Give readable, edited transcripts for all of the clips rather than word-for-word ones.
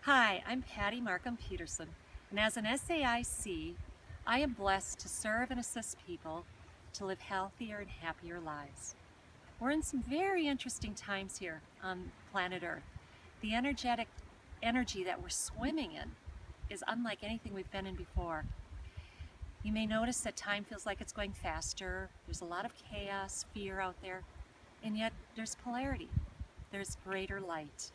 Hi, I'm Patty Markham Peterson, and as an SAIC, I am blessed to serve and assist people to live healthier and happier lives. We're in some very interesting times here on planet Earth. The energy that we're swimming in is unlike anything we've been in before. You may notice that time feels like it's going faster. There's a lot of chaos, fear out there, and yet there's polarity. There's greater light.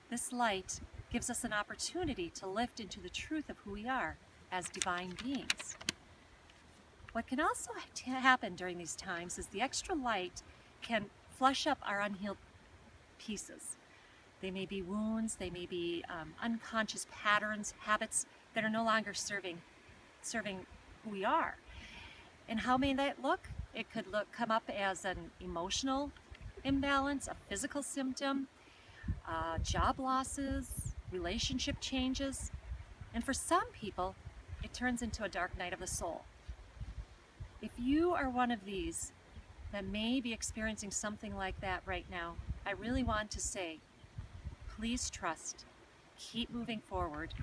This light gives us an opportunity to lift into the truth of who we are as divine beings. What can also happen during these times is the extra light can flush up our unhealed pieces. They may be wounds, they may be unconscious patterns, habits that are no longer serving who we are. And how may that look? It could come up as an emotional imbalance, a physical symptom, job losses, relationship changes, and for some people, it turns into a dark night of the soul. If you are one of these that may be experiencing something like that right now, I really want to say, please trust, keep moving forward,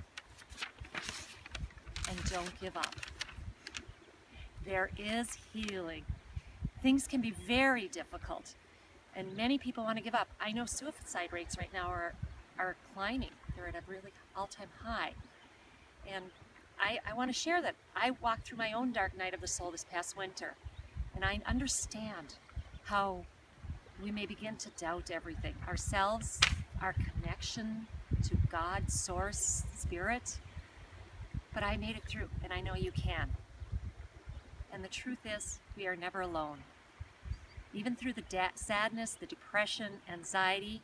and don't give up. There is healing. Things can be very difficult, and many people want to give up. I know suicide rates right now are climbing. They're at a really all-time high. And I want to share that I walked through my own dark night of the soul this past winter, and I understand how we may begin to doubt everything. Ourselves, our connection to God, Source, Spirit. But I made it through, and I know you can. And the truth is, we are never alone. Even through the sadness, the depression, anxiety,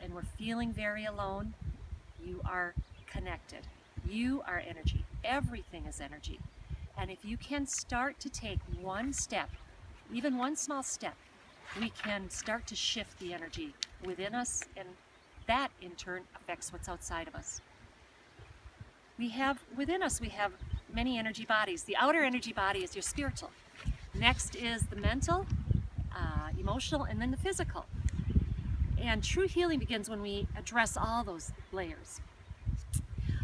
and we're feeling very alone, you are connected. You are energy. Everything is energy. And if you can start to take one step, even one small step, we can start to shift the energy within us, and that in turn affects what's outside of us. Within us, we have many energy bodies. The outer energy body is your spiritual. Next is the mental, emotional, and then the physical. And true healing begins when we address all those layers.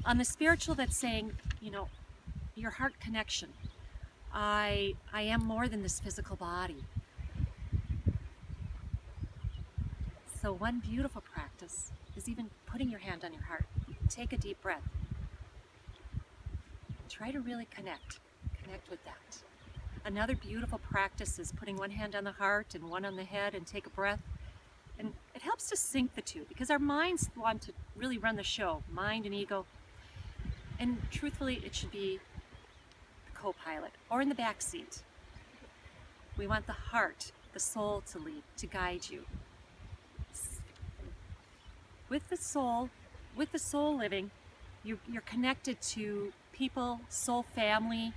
On the spiritual, that's saying, your heart connection. I am more than this physical body. So one beautiful practice is even putting your hand on your heart. Take a deep breath. Try to really connect with that. Another beautiful practice is putting one hand on the heart and one on the head and take a breath. And it helps to sync the two because our minds want to really run the show, mind and ego. And truthfully, it should be the co-pilot or in the back seat. We want the heart, the soul to lead, to guide you. With the soul living, you're connected to people, soul family,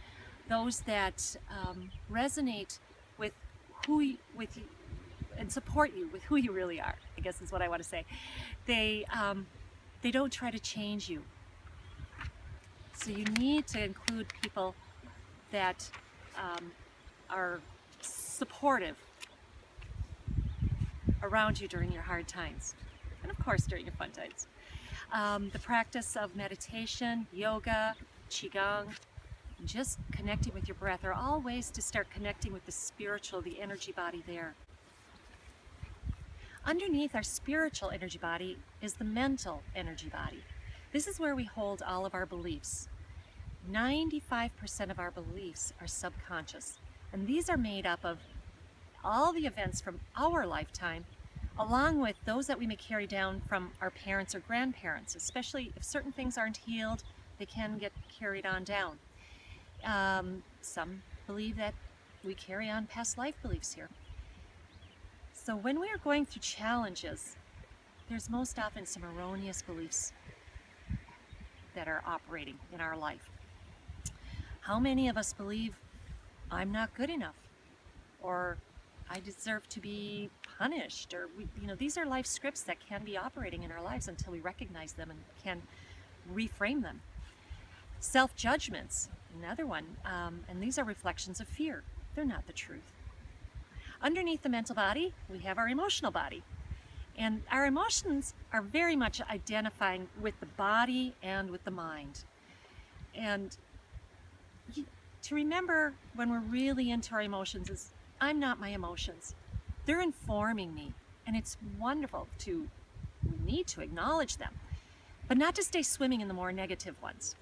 those that resonate with you and support you with who you really are, I guess is what I want to say. They don't try to change you. So you need to include people that are supportive around you during your hard times, and of course during your fun times. The practice of meditation, yoga, qigong, just connecting with your breath are all ways to start connecting with the spiritual, the energy body there. Underneath our spiritual energy body is the mental energy body. This is where we hold all of our beliefs. 95% of our beliefs are subconscious, and these are made up of all the events from our lifetime, along with those that we may carry down from our parents or grandparents. Especially if certain things aren't healed, they can get carried on down. Some believe that we carry on past life beliefs here. So when we are going through challenges, there's most often some erroneous beliefs that are operating in our life. How many of us believe I'm not good enough, or I deserve to be punished, or these are life scripts that can be operating in our lives until we recognize them and can reframe them. Self-judgments, another one, and these are reflections of fear. They're not the truth. Underneath the mental body, we have our emotional body. And our emotions are very much identifying with the body and with the mind. And to remember when we're really into our emotions is, I'm not my emotions. They're informing me. And it's wonderful we need to acknowledge them, but not to stay swimming in the more negative ones.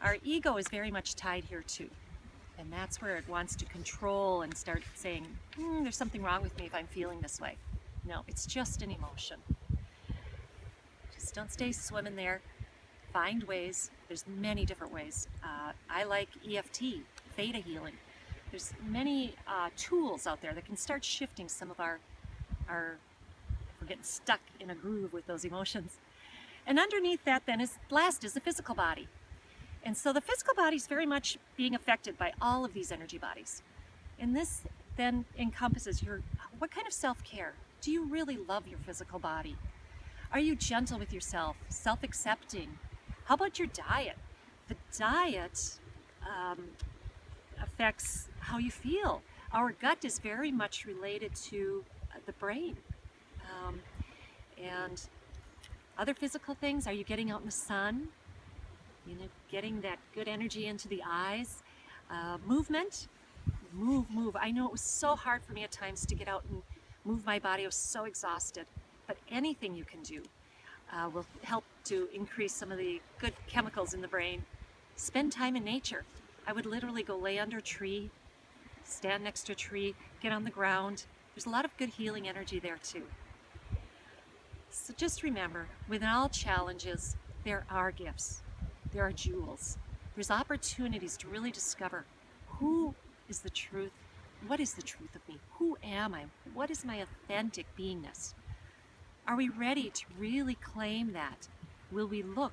Our ego is very much tied here too. And that's where it wants to control and start saying, there's something wrong with me if I'm feeling this way. No, it's just an emotion. Just don't stay swimming there. Find ways. There's many different ways. I like EFT, theta healing. There's many tools out there that can start shifting some of our if we're getting stuck in a groove with those emotions. And underneath that then is the physical body. And so the physical body is very much being affected by all of these energy bodies. And this then encompasses what kind of self-care? Do you really love your physical body? Are you gentle with yourself, self-accepting? How about your diet? The diet affects how you feel. Our gut is very much related to the brain. And other physical things, are you getting out in the sun? Getting that good energy into the eyes. Movement, move. I know it was so hard for me at times to get out and move my body. I was so exhausted. But anything you can do will help to increase some of the good chemicals in the brain. Spend time in nature. I would literally go lay under a tree, stand next to a tree, get on the ground. There's a lot of good healing energy there too. So just remember, within all challenges, there are gifts. There are jewels. There's opportunities to really discover who is the truth. What is the truth of me? Who am I? What is my authentic beingness? Are we ready to really claim that? Will we look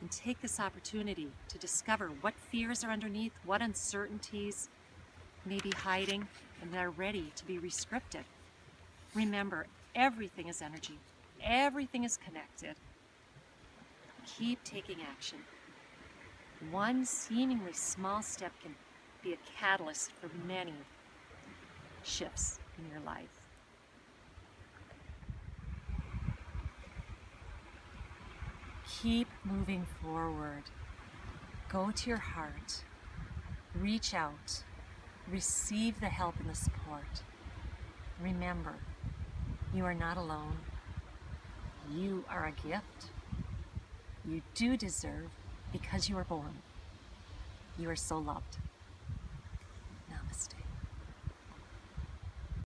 and take this opportunity to discover what fears are underneath, what uncertainties may be hiding, and that are ready to be rescripted? Remember, everything is energy. Everything is connected. Keep taking action. One seemingly small step can be a catalyst for many shifts in your life. Keep moving forward. Go to your heart. Reach out. Receive the help and the support. Remember, you are not alone. You are a gift. You do deserve because you are born. You are so loved.